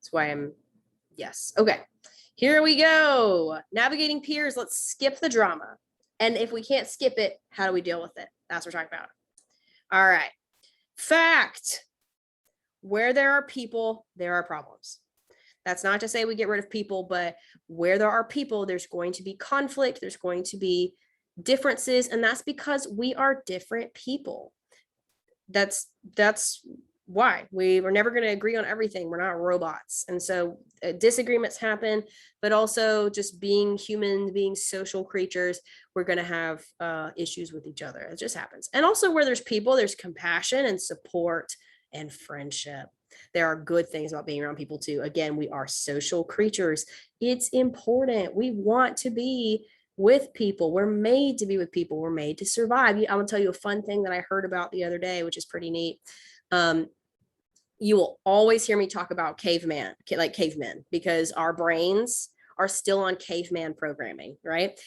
That's why yes. Okay, here we go. Navigating peers. Let's skip the drama. And if we can't skip it, how do we deal with it? That's what we're talking about. All right. Fact. Where there are people, there are problems. That's not to say we get rid of people, but where there are people, there's going to be conflict. There's going to be differences. And that's because we are different people. That's why we're never going to agree on everything. We're not robots. And so disagreements happen, but also just being human, being social creatures, we're going to have issues with each other. It just happens. And also where there's people, there's compassion and support and friendship. There are good things about being around people too. Again, we are social creatures. It's important. We want to be with people. We're made to be with people. We're made to survive. I'm gonna tell you a fun thing that I heard about the other day, which is pretty neat. You will always hear me talk about cavemen, because our brains are still on caveman programming, right?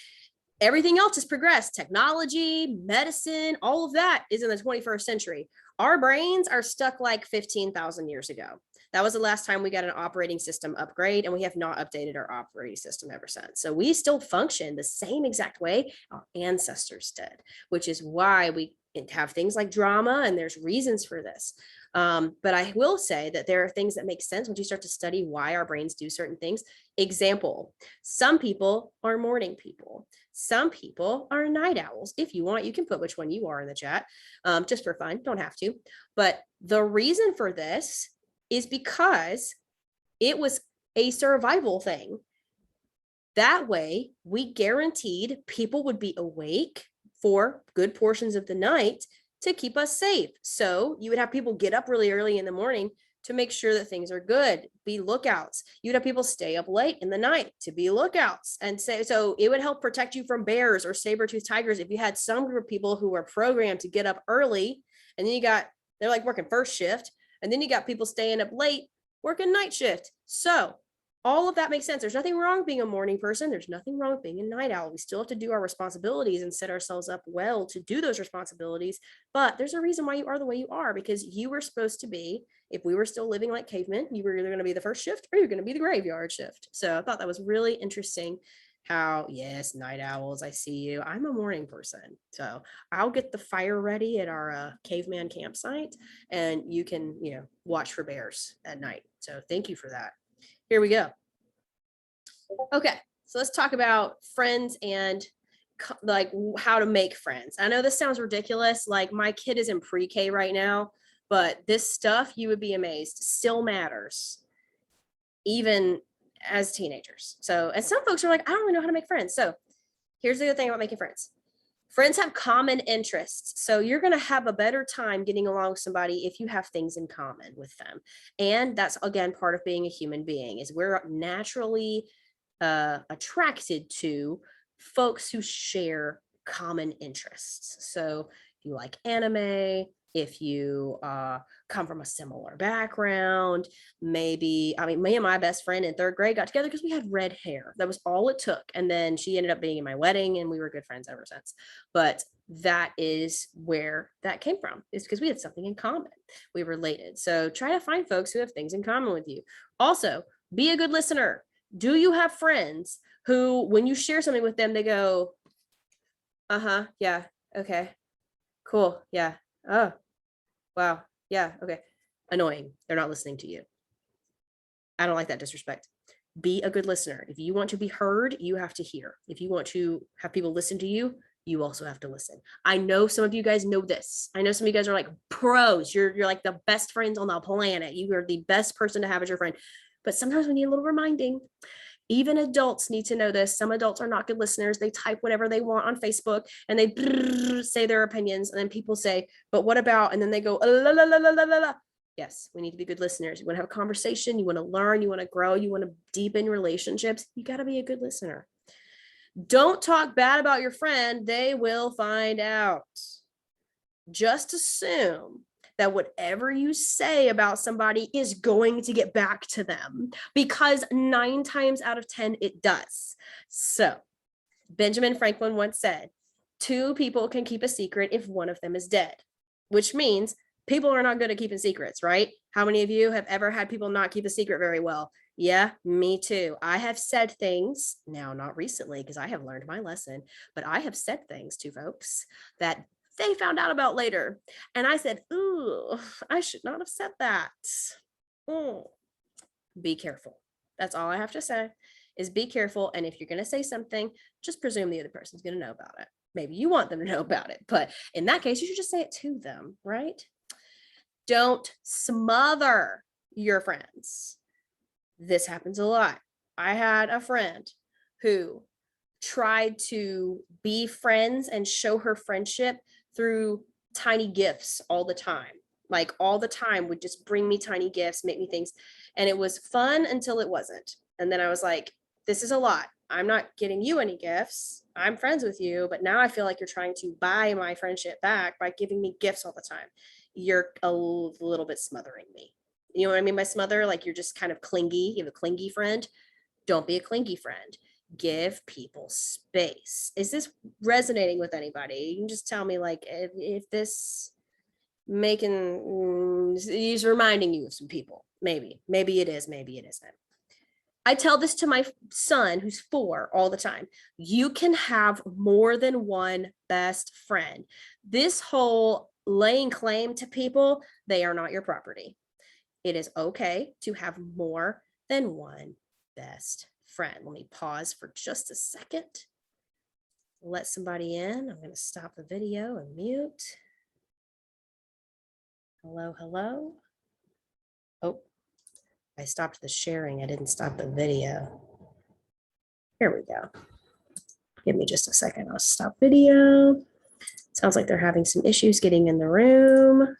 Everything else has progressed. Technology, medicine, all of that is in the 21st century. Our brains are stuck like 15,000 years ago. That was the last time we got an operating system upgrade, and we have not updated our operating system ever since. So we still function the same exact way our ancestors did, which is why we have things like drama, and there's reasons for this. But I will say that there are things that make sense once you start to study why our brains do certain things. Example, some people are morning people. Some people are night owls. If you want, you can put which one you are in the chat, just for fun. Don't have to. But the reason for this is because it was a survival thing. That way, we guaranteed people would be awake for good portions of the night to keep us safe. So you would have people get up really early in the morning to make sure that things are good, be lookouts. You'd have people stay up late in the night to be lookouts. And so it would help protect you from bears or saber-toothed tigers if you had some group of people who were programmed to get up early, and then they're like working first shift, and then you got people staying up late working night shift. So all of that makes sense. There's nothing wrong with being a morning person. There's nothing wrong with being a night owl. We still have to do our responsibilities and set ourselves up well to do those responsibilities. But there's a reason why you are the way you are, because you were supposed to be, if we were still living like cavemen, you were either going to be the first shift or you're going to be the graveyard shift. So I thought that was really interesting how, yes, night owls, I see you. I'm a morning person. So I'll get the fire ready at our caveman campsite, and you can, watch for bears at night. So thank you for that. Here we go. Okay, so let's talk about friends and like how to make friends. I know this sounds ridiculous. Like my kid is in pre-K right now, but this stuff, you would be amazed, still matters even as teenagers. So, and some folks are like, I don't really know how to make friends. So here's the other thing about making friends. Friends have common interests. So you're going to have a better time getting along with somebody if you have things in common with them. And that's, again, part of being a human being, is we're naturally attracted to folks who share common interests. So if you like anime, if you come from a similar background, maybe, me and my best friend in third grade got together because we had red hair. That was all it took. And then she ended up being in my wedding, and we were good friends ever since. But that is where that came from, is because we had something in common. We related. So try to find folks who have things in common with you. Also, be a good listener. Do you have friends who, when you share something with them, they go, yeah, okay, cool, yeah, oh, wow, yeah, okay. Annoying. They're not listening to you. I don't like that disrespect. Be a good listener. If you want to be heard, you have to hear. If you want to have people listen to you, you also have to listen. I know some of you guys know this. I know some of you guys are like pros. You're like the best friends on the planet. You are the best person to have as your friend. But sometimes we need a little reminding. Even adults need to know this. Some adults are not good listeners. They type whatever they want on Facebook and they say their opinions. And then people say, but what about? And then they go, la, la, la, la, la, la. Yes, we need to be good listeners. You want to have a conversation. You want to learn. You want to grow. You want to deepen relationships. You got to be a good listener. Don't talk bad about your friend. They will find out. Just assume that whatever you say about somebody is going to get back to them, because 9 times out of 10, it does. So Benjamin Franklin once said, 2 people can keep a secret if one of them is dead, which means people are not good at keeping secrets, right? How many of you have ever had people not keep a secret very well? Yeah, me too. I have said things, now not recently because I have learned my lesson, but I have said things to folks that they found out about later. And I said, ooh, I should not have said that. Be careful. That's all I have to say is be careful. And if you're going to say something, just presume the other person's going to know about it. Maybe you want them to know about it, but in that case, you should just say it to them, right? Don't smother your friends. This happens a lot. I had a friend who tried to be friends and show her friendship through tiny gifts all the time. Like all the time would just bring me tiny gifts, make me things. And it was fun until it wasn't. And then I was like, this is a lot. I'm not getting you any gifts. I'm friends with you, but now I feel like you're trying to buy my friendship back by giving me gifts all the time. You're a little bit smothering me. You know what I mean by smother? Like you're just kind of clingy. You have a clingy friend. Don't be a clingy friend. Give people space. Is this resonating with anybody? You can just tell me like if this he's reminding you of some people. Maybe it is, maybe it isn't. I tell this to my son who's 4 all the time. You can have more than one best friend. This whole laying claim to people, they are not your property. It is okay to have more than one best friend. Let me pause for just a second. Let somebody in. I'm going to stop the video and mute. Hello, hello. Oh, I stopped the sharing. I didn't stop the video. Here we go. Give me just a second. I'll stop video. Sounds like they're having some issues getting in the room.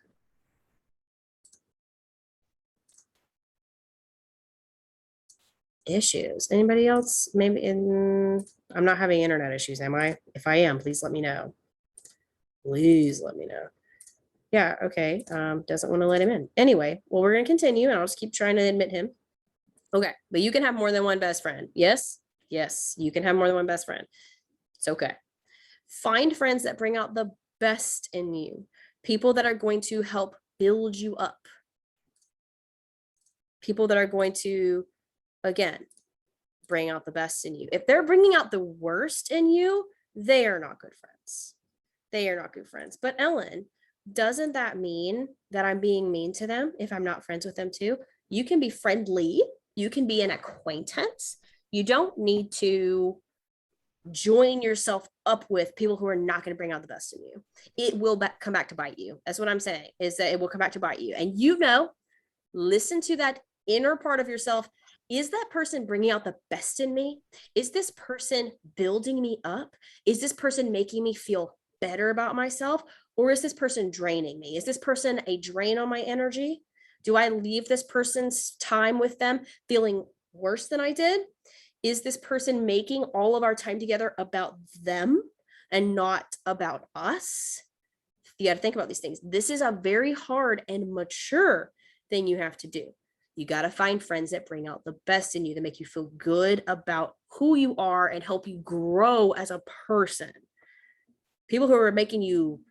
Issues. Anybody else? Maybe I'm not having internet issues, am I? If I am, please let me know. Please let me know. Yeah, okay. Doesn't want to let him in. Anyway, well, we're going to continue and I'll just keep trying to admit him. Okay, but you can have more than one best friend. Yes, yes, you can have more than one best friend. It's okay. Find friends that bring out the best in you. People that are going to help build you up. People that are going to, again, bring out the best in you. If they're bringing out the worst in you, they are not good friends. They are not good friends. But Ellen, doesn't that mean that I'm being mean to them if I'm not friends with them too? You can be friendly. You can be an acquaintance. You don't need to join yourself up with people who are not going to bring out the best in you. It will come back to bite you. That's what I'm saying, is that it will come back to bite you. And listen to that inner part of yourself. Is that person bringing out the best in me? Is this person building me up? Is this person making me feel better about myself? Or is this person draining me? Is this person a drain on my energy? Do I leave this person's time with them feeling worse than I did? Is this person making all of our time together about them and not about us? You got to think about these things. This is a very hard and mature thing you have to do. You got to find friends that bring out the best in you, that make you feel good about who you are and help you grow as a person. People who are making you,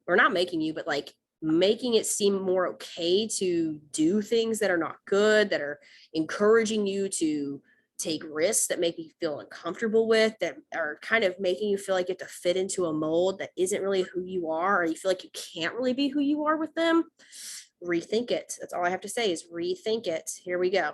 or not making you, but like making it seem more okay to do things that are not good, that are encouraging you to take risks that make you feel uncomfortable with, that are kind of making you feel like you have to fit into a mold that isn't really who you are, or you feel like you can't really be who you are with them. Rethink it. That's all I have to say is rethink it. Here we go.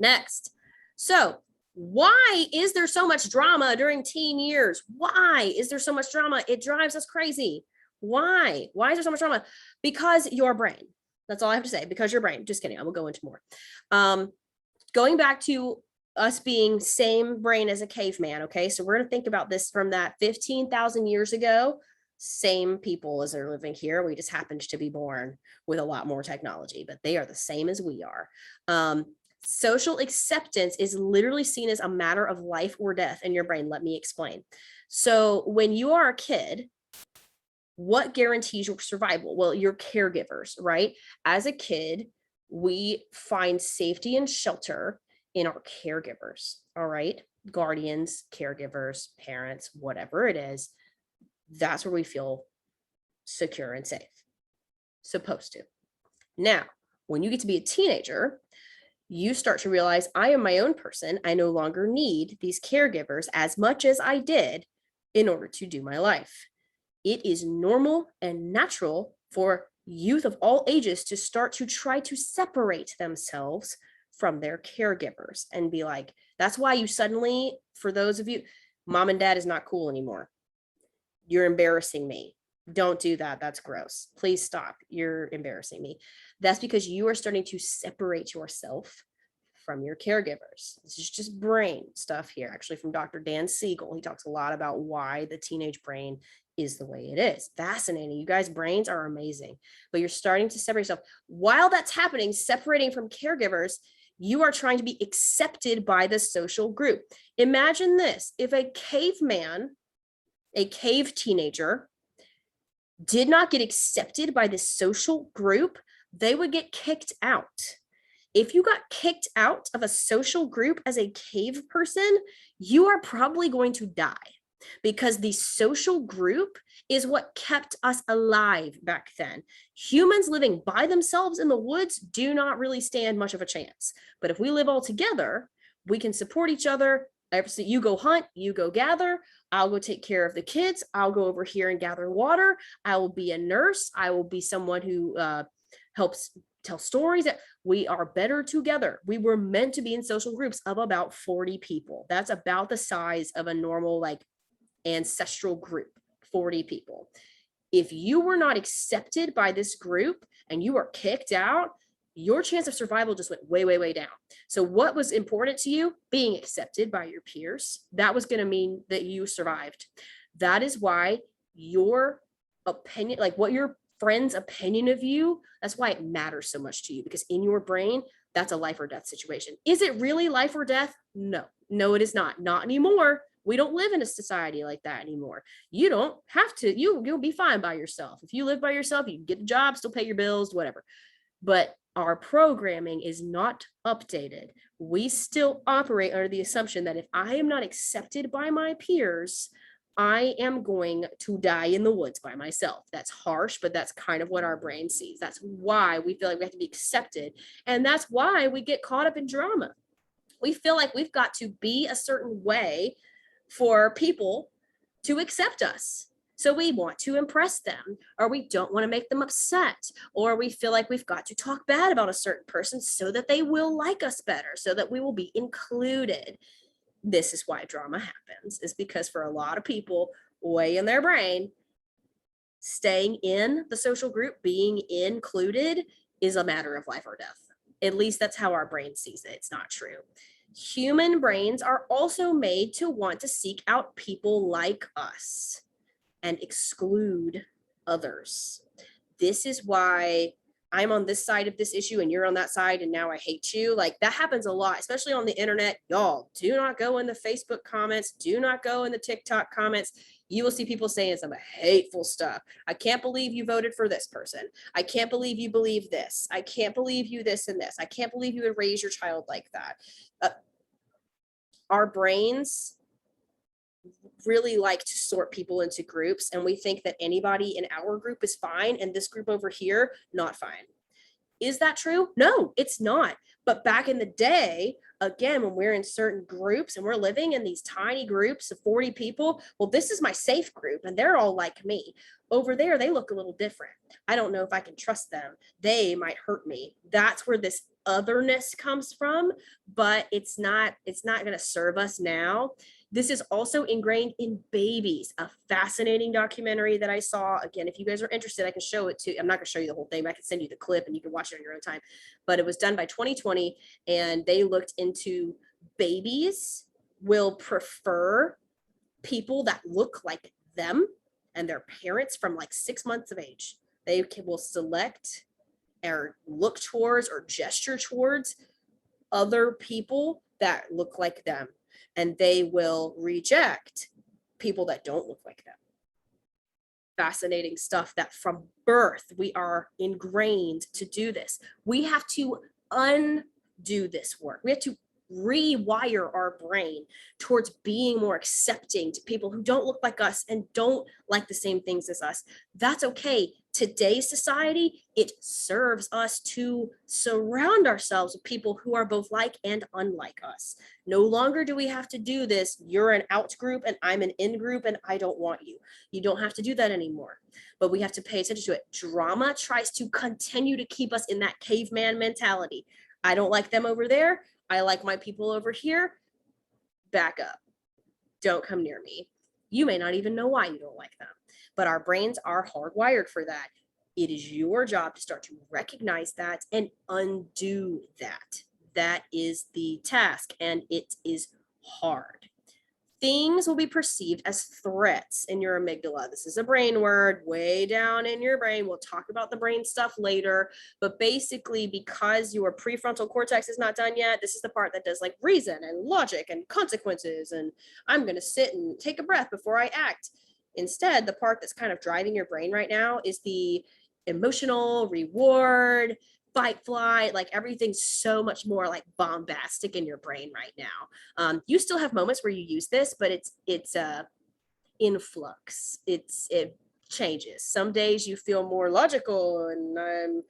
Next. So why is there so much drama during teen years? Why is there so much drama? It drives us crazy. Why? Why is there so much drama? Because your brain. That's all I have to say. Because your brain. Just kidding. I will go into more. Going back to us being same brain as a caveman. Okay. So we're going to think about this from that 15,000 years ago. Same people as are living here. We just happened to be born with a lot more technology, but they are the same as we are. Social acceptance is literally seen as a matter of life or death in your brain. Let me explain. So when you are a kid, what guarantees your survival? Well, your caregivers, right? As a kid, we find safety and shelter in our caregivers, all right? Guardians, caregivers, parents, whatever it is, that's where we feel secure and safe. Supposed to. Now, When you get to be a teenager, you start to realize I am my own person. I no longer need these caregivers as much as I did in order to do my life. It is normal and natural for youth of all ages to start to try to separate themselves from their caregivers and be like, that's why you suddenly, for those of you, mom and dad is not cool anymore. You're embarrassing me. Don't do that. That's gross. Please stop. You're embarrassing me. That's because you are starting to separate yourself from your caregivers. This is just brain stuff here, actually, from Dr. Dan Siegel. He talks a lot about why the teenage brain is the way it is. Fascinating. You guys' brains are amazing, but you're starting to separate yourself. While that's happening, separating from caregivers, you are trying to be accepted by the social group. Imagine this: if a caveman, a cave teenager, did not get accepted by the social group, they would get kicked out. If you got kicked out of a social group as a cave person, you are probably going to die, because the social group is what kept us alive back then. Humans living by themselves in the woods do not really stand much of a chance. But if we live all together, we can support each other. You go hunt, you go gather, I'll go take care of the kids, I'll go over here and gather water, I will be a nurse, I will be someone who helps tell stories. We are better together. We were meant to be in social groups of about 40 people. That's about the size of a normal, like, ancestral group, 40 people. If you were not accepted by this group and you were kicked out, your chance of survival just went way, way, way down. So what was important to you? Being accepted by your peers. That was going to mean that you survived. That is why your opinion, like what your friend's opinion of you, that's why it matters so much to you, because in your brain, that's a life or death situation. Is it really life or death? No, it is not. Not anymore. We don't live in a society like that anymore. You don't have to, you'll be fine by yourself. If you live by yourself, you can get a job, still pay your bills, whatever. But our programming is not updated. We still operate under the assumption that if I am not accepted by my peers, I am going to die in the woods by myself. That's harsh, but that's kind of what our brain sees. That's why we feel like we have to be accepted. And that's why we get caught up in drama. We feel like we've got to be a certain way for people to accept us. So we want to impress them, or we don't want to make them upset, or we feel like we've got to talk bad about a certain person so that they will like us better, so that we will be included. This is why drama happens, is because for a lot of people way in their brain, staying in the social group, being included, is a matter of life or death. At least that's how our brain sees it. It's not true. Human brains are also made to want to seek out people like us and exclude others. This is why I'm on this side of this issue and you're on that side and now I hate you. Like, that happens a lot, especially on the internet. Y'all, do not go in the Facebook comments. Do not go in the TikTok comments. You will see people saying some hateful stuff. I can't believe you voted for this person. I can't believe you believe this. I can't believe you this and this. I can't believe you would raise your child like that. Our brains really like to sort people into groups, and we think that anybody in our group is fine and this group over here not fine. Is that true? No, it's not. But back in the day, again, when we're in certain groups and we're living in these tiny groups of 40 people, well, this is my safe group and they're all like me. Over there, they look a little different. I don't know if I can trust them. They might hurt me. That's where this otherness comes from, but it's not going to serve us now. This is also ingrained in babies. A fascinating documentary that I saw. Again, if you guys are interested, I can show it to. I'm not going to show you the whole thing, but I can send you the clip and you can watch it on your own time. But it was done by 2020, and they looked into babies will prefer people that look like them and their parents from like 6 months of age. They will select or look towards or gesture towards other people that look like them, and they will reject people that don't look like them. Fascinating stuff that from birth we are ingrained to do this. We have to undo this work. We have to rewire our brain towards being more accepting to people who don't look like us and don't like the same things as us. That's okay. Today's society, it serves us to surround ourselves with people who are both like and unlike us. No longer do we have to do this. You're an out group and I'm an in group and I don't want you. You don't have to do that anymore, but we have to pay attention to it. Drama tries to continue to keep us in that caveman mentality. I don't like them over there. I like my people over here. Back up. Don't come near me. You may not even know why you don't like them, but our brains are hardwired for that. It is your job to start to recognize that and undo that. That is the task, and it is hard. Things will be perceived as threats in your amygdala. This is a brain word way down in your brain. We'll talk about the brain stuff later, but basically because your prefrontal cortex is not done yet, this is the part that does like reason and logic and consequences, and I'm going to sit and take a breath before I act. Instead, the part that's kind of driving your brain right now is the emotional reward, fight, flight, like everything's so much more like bombastic in your brain right now. You still have moments where you use this, but it's in flux. It changes. Some days you feel more logical and I'm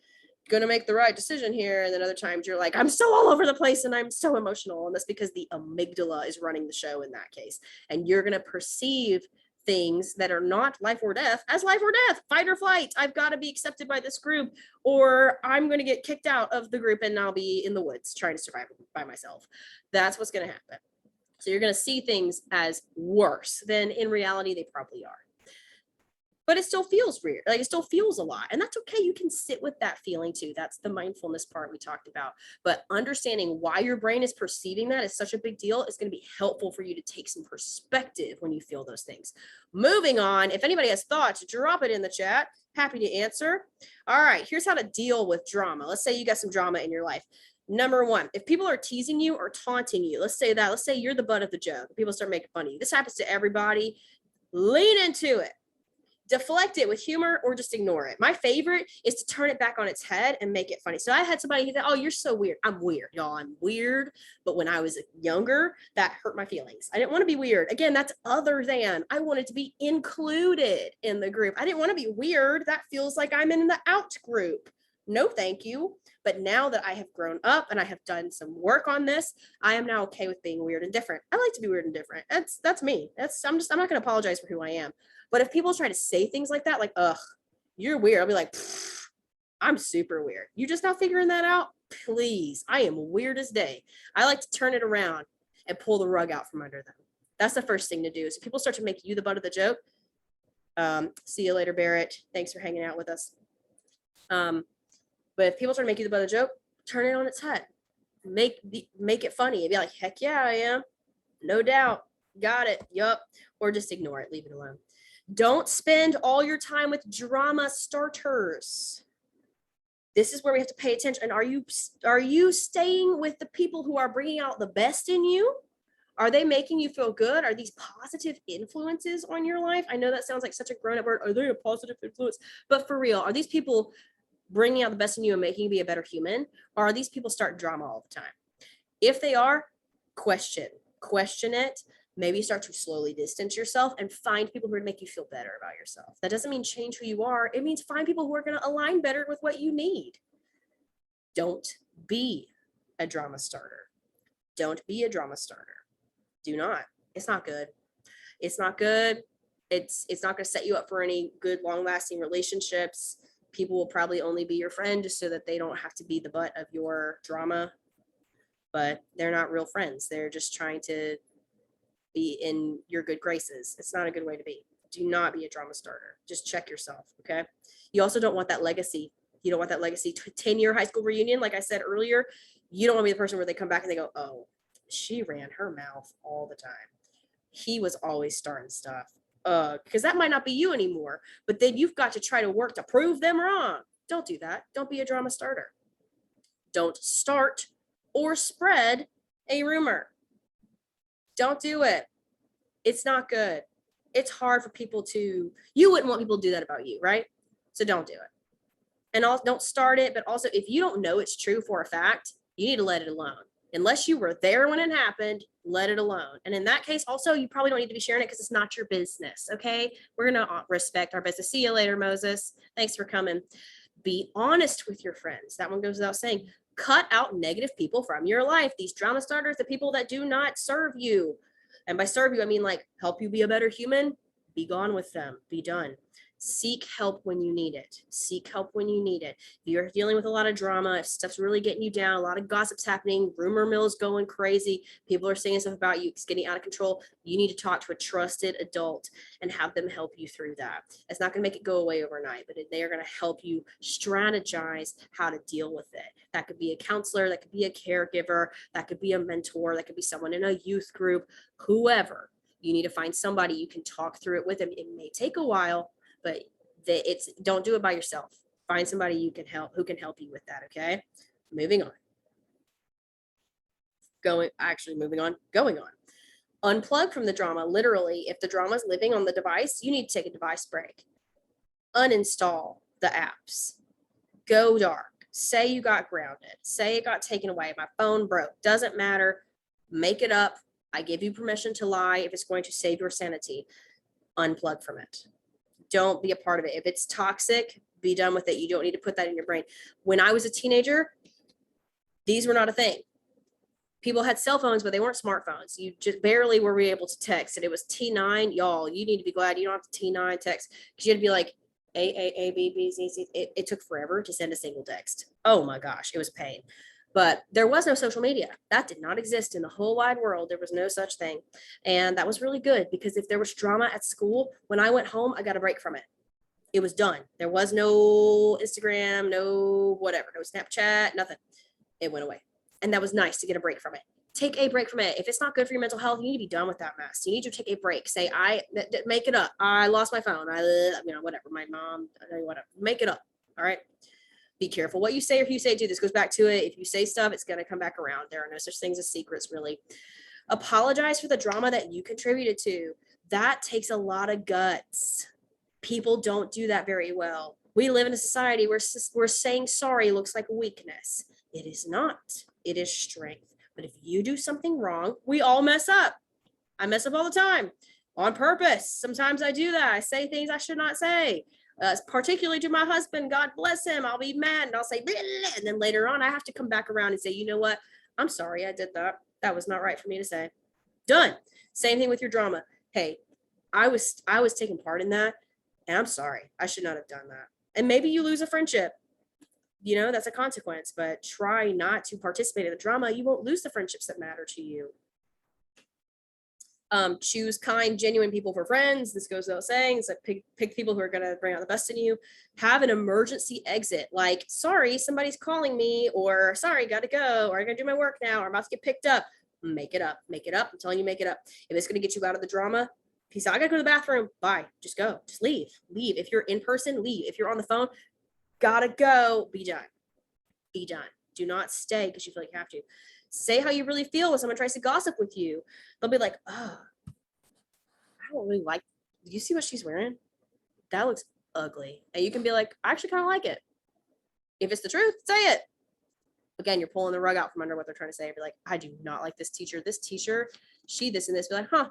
gonna make the right decision here, and then other times you're like, I'm so all over the place and I'm so emotional, and that's because the amygdala is running the show in that case, and you're gonna perceive things that are not life or death as life or death, fight or flight. I've got to be accepted by this group, or I'm going to get kicked out of the group and I'll be in the woods trying to survive by myself. That's what's going to happen. So you're going to see things as worse than in reality they probably are. But it still feels weird. Like it still feels a lot. And that's okay. You can sit with that feeling too. That's the mindfulness part we talked about. But understanding why your brain is perceiving that is such a big deal is going to be helpful for you to take some perspective when you feel those things. Moving on, if anybody has thoughts, drop it in the chat. Happy to answer. All right, here's how to deal with drama. Let's say you got some drama in your life. Number one, if people are teasing you or taunting you, let's say you're the butt of the joke. People start making fun of you. This happens to everybody. Lean into it. Deflect it with humor or just ignore it. My favorite is to turn it back on its head and make it funny. So I had somebody who said, oh, you're so weird. I'm weird, y'all. I'm weird. But when I was younger, that hurt my feelings. I didn't want to be weird. Again, that's other than. I wanted to be included in the group. I didn't want to be weird. That feels like I'm in the out group. No, thank you. But now that I have grown up and I have done some work on this, I am now okay with being weird and different. I like to be weird and different. That's me. I'm not going to apologize for who I am. But if people try to say things like that, like, ugh, you're weird, I'll be like, I'm super weird. You just now figuring that out? Please, I am weird as day. I like to turn it around and pull the rug out from under them. That's the first thing to do. So people start to make you the butt of the joke. See you later, Barrett. Thanks for hanging out with us. But if people try to make you the butt of the joke, turn it on its head. Make it funny. And be like, heck yeah, I am. No doubt. Got it. Yup. Or just ignore it. Leave it alone. Don't spend all your time with drama starters. This is where we have to pay attention. And are you staying with the people who are bringing out the best in you? Are they making you feel good? Are these positive influences on your life? I know that sounds like such a grown-up word. Are they a positive influence? But for real, are these people bringing out the best in you and making you be a better human? Or are these people starting drama all the time? If they are, question it. Maybe start to slowly distance yourself and find people who are going to make you feel better about yourself. That doesn't mean change who you are. It means find people who are going to align better with what you need. Don't be a drama starter. Don't be a drama starter. Do not. It's not good. It's not good. It's not going to set you up for any good, long-lasting relationships. People will probably only be your friend just so that they don't have to be the butt of your drama. But they're not real friends. They're just trying to be in your good graces. It's not a good way to be. Do not be a drama starter. Just check yourself, okay? You also don't want that legacy. You don't want that legacy 10-year high school reunion. Like I said earlier, you don't want to be the person where they come back and they go, oh, she ran her mouth all the time. He was always starting stuff. Because that might not be you anymore, but then you've got to try to work to prove them wrong. Don't do that. Don't be a drama starter. Don't start or spread a rumor. Don't do it. It's not good. It's hard for people to, you wouldn't want people to do that about you, right? So don't do it. And also don't start it, but also if you don't know it's true for a fact, you need to let it alone Unless you were there when it happened, let it alone. And in that case, also, you probably don't need to be sharing it because it's not your business. Okay. We're going to respect our business. See you later, Moses. Thanks for coming. Be honest with your friends. That one goes without saying. Cut out negative people from your life. These drama starters, the people that do not serve you. And by serve you, I mean like help you be a better human. Be gone with them. Be done. Seek help when you need it. Seek help when you need it. If you're dealing with a lot of drama, if stuff's really getting you down, a lot of gossip's happening, rumor mill's going crazy, people are saying stuff about you, it's getting out of control, you need to talk to a trusted adult and have them help you through that. It's not going to make it go away overnight, but they are going to help you strategize how to deal with it. That could be a counselor, that could be a caregiver, that could be a mentor, that could be someone in a youth group, whoever. You need to find somebody you can talk through it with them. It may take a while, but don't do it by yourself. Find somebody who can help you with that. Okay. Moving on. Going on. Unplug from the drama. Literally, if the drama is living on the device, you need to take a device break. Uninstall the apps. Go dark. Say you got grounded. Say it got taken away. My phone broke. Doesn't matter. Make it up. I give you permission to lie if it's going to save your sanity. Unplug from it. Don't be a part of it. If it's toxic, be done with it. You don't need to put that in your brain. When I was a teenager, these were not a thing. People had cell phones, but they weren't smartphones. You just barely were able to text. And it was T9. Y'all, you need to be glad you don't have to T9 text, because you had to be like A, B, B, C, C. It took forever to send a single text. Oh my gosh, it was a pain. But there was no social media. That did not exist in the whole wide world. There was no such thing. And that was really good, because if there was drama at school, when I went home, I got a break from it. It was done. There was no Instagram, no whatever, no Snapchat, nothing. It went away. And that was nice to get a break from it. Take a break from it. If it's not good for your mental health, you need to be done with that mess. You need to take a break. Say, make it up. I lost my phone. Whatever. My mom, whatever. Make it up. All right. Be careful what you say or who you say to. This goes back to it. If you say stuff, it's going to come back around. There are no such things as secrets, really. Apologize for the drama that you contributed to. That takes a lot of guts. People don't do that very well. We live in a society where saying sorry looks like weakness. It is not. It is strength. But if you do something wrong, we all mess up. I mess up all the time on purpose. Sometimes I do that. I say things I should not say. Particularly to my husband, God bless him. I'll be mad and I'll say, and then later on, I have to come back around and say, you know what? I'm sorry I did that. That was not right for me to say. Done. Same thing with your drama. Hey, I was taking part in that, and I'm sorry. I should not have done that. And maybe you lose a friendship. That's a consequence, but try not to participate in the drama. You won't lose the friendships that matter to you. Choose kind, genuine people for friends. This goes without saying. It's like pick people who are going to bring out the best in you. Have an emergency exit. Like, sorry, somebody's calling me, or sorry, got to go, or I'm going to do my work now, or I'm about to get picked up. Make it up. Make it up. I'm telling you, make it up. If it's going to get you out of the drama, peace out. I got to go to the bathroom. Bye. Just go. Just leave. Leave. If you're in person, leave. If you're on the phone, gotta go. Be done. Be done. Do not stay because you feel like you have to. Say how you really feel when someone tries to gossip with you. They'll be like, oh, I don't really like, do you see what she's wearing? That looks ugly. And you can be like, I actually kind of like it. If it's the truth, say it. Again, you're pulling the rug out from under what they're trying to say. Be like, I do not like this teacher. This teacher, she, this and this. Be like, huh,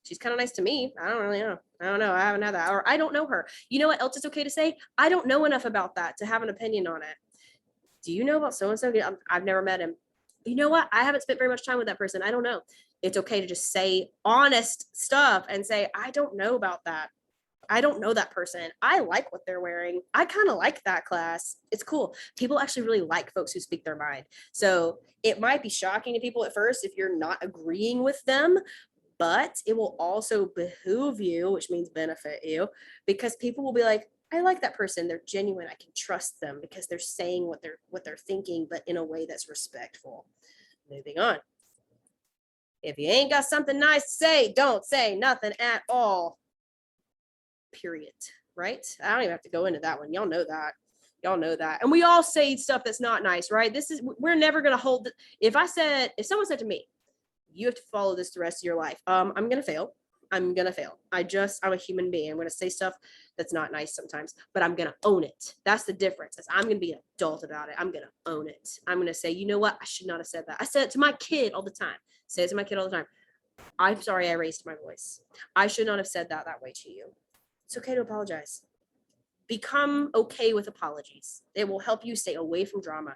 she's kind of nice to me. I don't really know. I don't know. I haven't had that. Or I don't know her. You know what else is okay to say? I don't know enough about that to have an opinion on it. Do you know about so-and-so? I've never met him. You know what? I haven't spent very much time with that person. I don't know. It's okay to just say honest stuff and say, I don't know about that. I don't know that person. I like what they're wearing. I kind of like that class. It's cool. People actually really like folks who speak their mind. So it might be shocking to people at first if you're not agreeing with them, but it will also behoove you, which means benefit you, because people will be like, I like that person. They're genuine. I can trust them because they're saying what they're thinking, but in a way that's respectful. Moving on. If you ain't got something nice to say, don't say nothing at all. Period. Right? I don't even have to go into that one. Y'all know that. Y'all know that. And we all say stuff that's not nice, right? We're never going to hold. If someone said to me, you have to follow this the rest of your life, I'm going to fail. I'm gonna fail. I'm a human being. I'm gonna say stuff that's not nice sometimes, but I'm gonna own it. That's the difference. Is I'm gonna be an adult about it. I'm gonna own it. I'm gonna say, you know what? I should not have said that. I said it to my kid all the time. Say it to my kid all the time. I'm sorry I raised my voice. I should not have said that way to you. It's okay to apologize. Become okay with apologies. It will help you stay away from drama.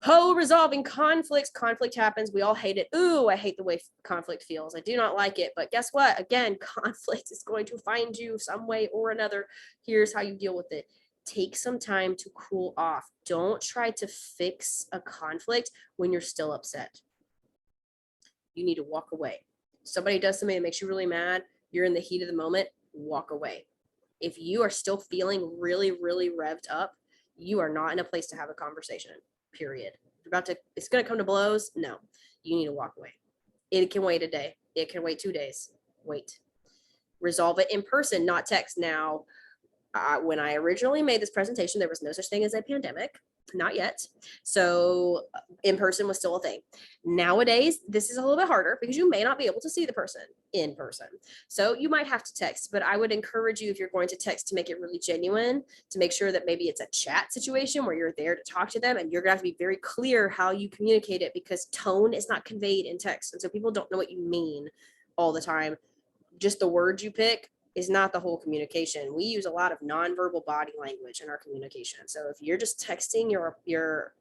Resolving conflicts. Conflict happens. We all hate it. Ooh, I hate the way conflict feels. I do not like it. But guess what? Again, conflict is going to find you some way or another. Here's how you deal with it. Take some time to cool off. Don't try to fix a conflict when you're still upset. You need to walk away. Somebody does something that makes you really mad. You're in the heat of the moment. Walk away. If you are still feeling really, really revved up, you are not in a place to have a conversation. Period. It's going to come to blows. No, you need to walk away. It can wait a day. It can wait 2 days. Wait. Resolve it in person, not text. Now, when I originally made this presentation, there was no such thing as a pandemic. Not yet. So in person was still a thing. Nowadays, this is a little bit harder because you may not be able to see the person in person. So you might have to text, but I would encourage you, if you're going to text, to make it really genuine, to make sure that maybe it's a chat situation where you're there to talk to them, and you're going to have to be very clear how you communicate it, because tone is not conveyed in text. And so people don't know what you mean all the time. Just the words you pick is not the whole communication. We use a lot of nonverbal body language in our communication. So if you're just texting your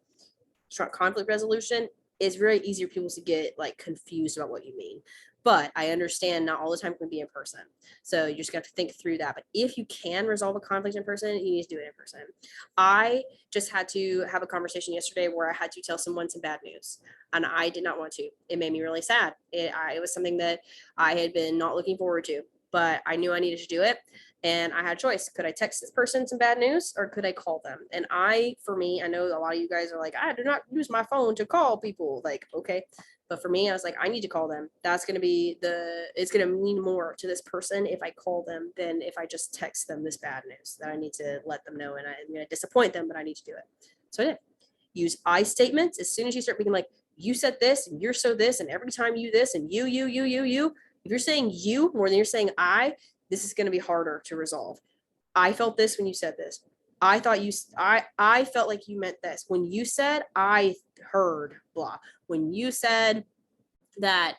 conflict resolution, it's very easy for people to get like confused about what you mean. But I understand not all the time can be in person. So you just got to think through that. But if you can resolve a conflict in person, you need to do it in person. I just had to have a conversation yesterday where I had to tell someone some bad news, and I did not want to. It made me really sad. It was something that I had been not looking forward to, but I knew I needed to do it. And I had a choice. Could I text this person some bad news, or could I call them? And for me, I know a lot of you guys are like, I do not use my phone to call people. Like, okay. But for me, I was like, I need to call them. That's going to be it's going to mean more to this person if I call them than if I just text them this bad news that I need to let them know. And I'm going to disappoint them, but I need to do it. So I did. Use I statements. As soon as you start being like, you said this and you're so this, and every time you this and you, if you're saying you more than you're saying this is going to be harder to resolve. I felt this when you said this. I thought I felt like you meant this. When you said, I heard blah. When you said that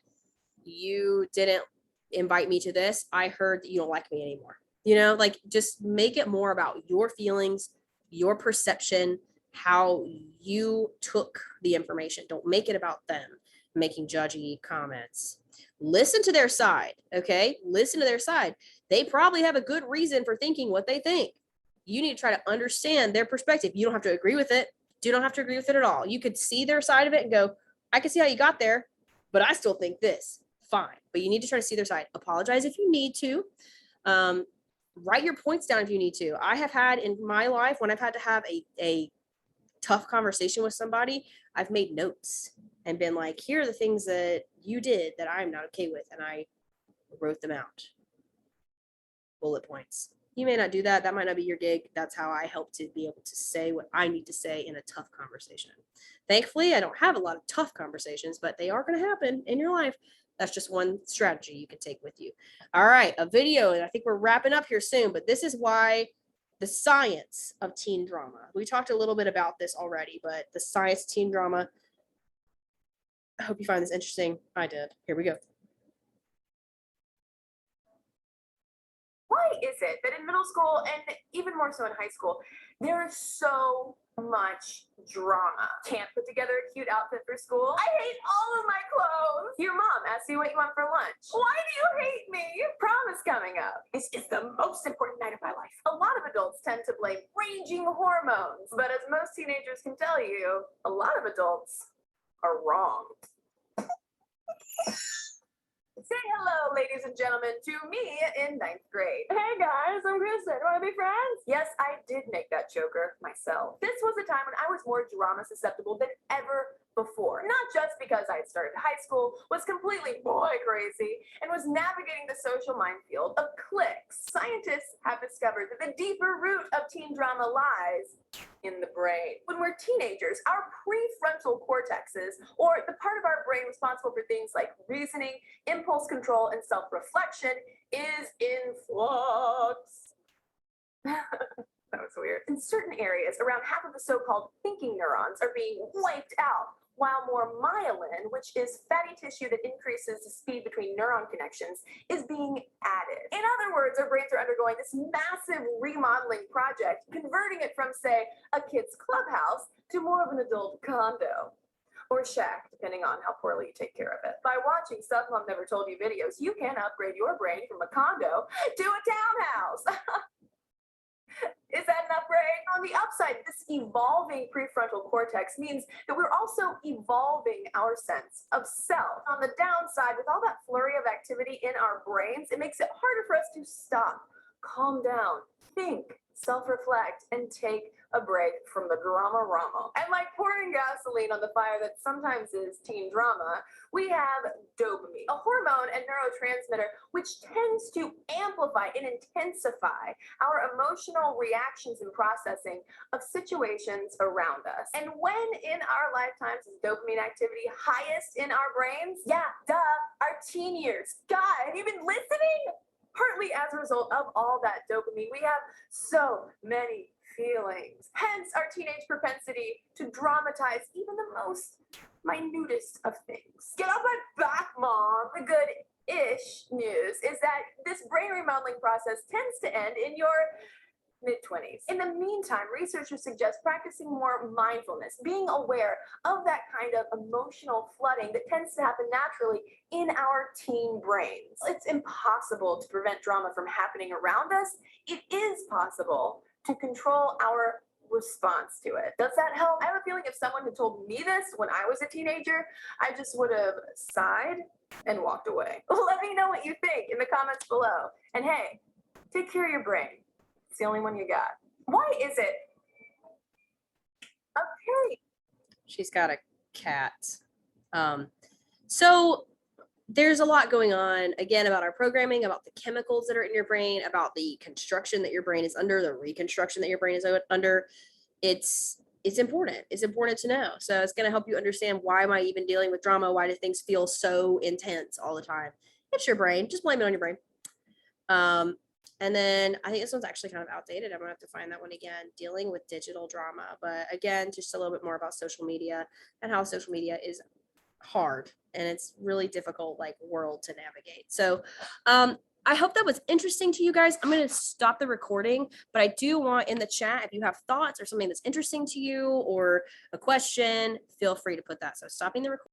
you didn't invite me to this, I heard that you don't like me anymore. Like, just make it more about your feelings, your perception, how you took the information. Don't make it about them making judgy comments. Listen to their side, okay? Listen to their side. They probably have a good reason for thinking what they think. You need to try to understand their perspective. You don't have to agree with it. You don't have to agree with it at all. You could see their side of it and go, I can see how you got there, but I still think this. Fine. But you need to try to see their side. Apologize if you need to. Write your points down if you need to. I have had in my life, when I've had to have a tough conversation with somebody, I've made notes and been like, here are the things that you did that I'm not okay with. And I wrote them out. Bullet points. You may not do that. That might not be your gig. That's how I help to be able to say what I need to say in a tough conversation. Thankfully, I don't have a lot of tough conversations, but they are going to happen in your life. That's just one strategy you can take with you. All right, a video, and I think we're wrapping up here soon, but this is why the science of teen drama. We talked a little bit about this already, but the science of teen drama. I hope you find this interesting. I did. Here we go. Why is it that in middle school, and even more so in high school, there is so much drama? Can't put together a cute outfit for school. I hate all of my clothes. Your mom asks you what you want for lunch. Why do you hate me? Prom is coming up. This is the most important night of my life. A lot of adults tend to blame raging hormones, but as most teenagers can tell you, a lot of adults are wrong. Say hello, ladies and gentlemen, to me in 9th grade. Hey guys, I'm Kristen. Want to be friends? Yes, I did make that choker myself. This was a time when I was more drama susceptible than ever before. Not just because I had started high school, was completely boy crazy, and was navigating the social minefield of cliques. Scientists have discovered that the deeper root of teen drama lies in the brain. When we're teenagers, our prefrontal cortexes, or the part of our brain responsible for things like reasoning, impulse control, and self-reflection, is in flux. That was weird. In certain areas, around half of the so-called thinking neurons are being wiped out, while more myelin, which is fatty tissue that increases the speed between neuron connections, is being added. In other words, our brains are undergoing this massive remodeling project, converting it from, say, a kid's clubhouse to more of an adult condo. Or shack, depending on how poorly you take care of it. By watching Stuff Mom Never Told You videos, you can upgrade your brain from a condo to a townhouse. Is that an upgrade? On the upside, this evolving prefrontal cortex means that we're also evolving our sense of self. On the downside, with all that flurry of activity in our brains, it makes it harder for us to stop, calm down, think, self-reflect, and take a break from the drama-rama. And like pouring gasoline on the fire that sometimes is teen drama, we have dopamine, a hormone and neurotransmitter which tends to amplify and intensify our emotional reactions and processing of situations around us. And when in our lifetimes is dopamine activity highest in our brains? Yeah, duh, our teen years. God, have you been listening? Partly as a result of all that dopamine, we have so many feelings. Hence our teenage propensity to dramatize even the most minutest of things. Get off my back, Mom. The good-ish news is that this brain remodeling process tends to end in your mid-20s. In the meantime, researchers suggest practicing more mindfulness, being aware of that kind of emotional flooding that tends to happen naturally in our teen brains. It's impossible to prevent drama from happening around us. It is possible to control our response to it. Does that help? I have a feeling if someone had told me this when I was a teenager, I just would have sighed and walked away. Let me know what you think in the comments below. And hey, take care of your brain. It's the only one you got. Why is it? Okay. She's got a cat. So there's a lot going on, again, about our programming, about the chemicals that are in your brain, about the construction that your brain is under, the reconstruction that your brain is under. It's important. It's important to know. So it's going to help you understand, why am I even dealing with drama? Why do things feel so intense all the time? It's your brain. Just blame it on your brain. And then I think this one's actually kind of outdated. I'm gonna have to find that one again, dealing with digital drama. But again, just a little bit more about social media and how social media is hard and it's really difficult world to navigate. So I hope that was interesting to you guys. I'm going to stop the recording, but I do want in the chat, if you have thoughts or something that's interesting to you or a question, feel free to put that. So stopping the recording.